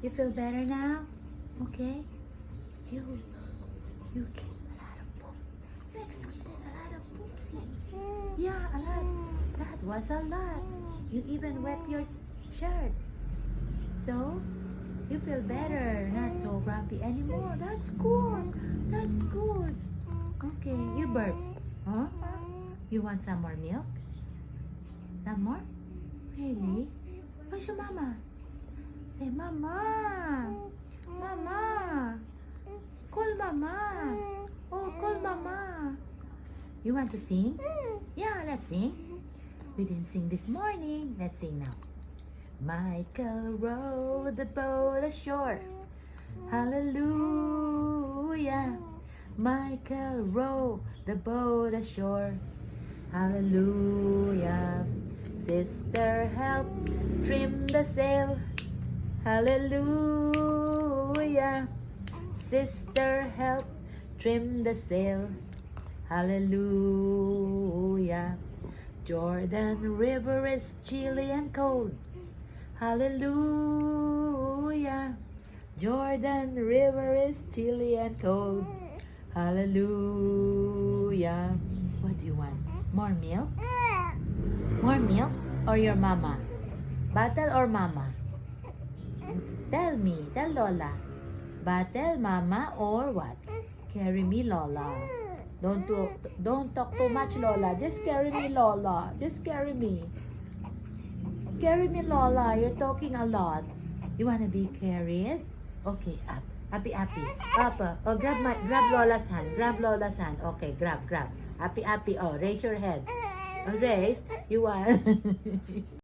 You feel better now? Okay. You get a lot of poop. You excreted a lot of poopsie. Yeah, a lot. That was a lot. You even wet your shirt. So, you feel better. Not so grumpy anymore. That's good. That's good. Okay, you burp. Huh? You want some more milk? Some more? Really? Where's your mama? Say, Mama. Mama. Call Mama. Oh, call Mama. You want to sing? Yeah, let's sing. We didn't sing this morning. Let's sing now. Michael rowed the boat ashore. Hallelujah. Michael rowed the boat ashore. Hallelujah. Sister, help trim the sail. Hallelujah. Sister, help trim the sail. Hallelujah. Jordan River is chilly and cold. Hallelujah. Jordan River is chilly and cold. Hallelujah. What do you want? More milk? More milk or your mama? Bottle or mama? Tell me, tell Lola. Bottle, mama, or what? Carry me, Lola. Don't talk too much, Lola. Just carry me, Lola. Just carry me. Carry me, Lola. You're talking a lot. You wanna be carried? Okay, up. Happy. Up. Oh, grab Lola's hand. Grab Lola's hand. Okay, grab. Happy. Oh, raise your head. Oh, raise. You want.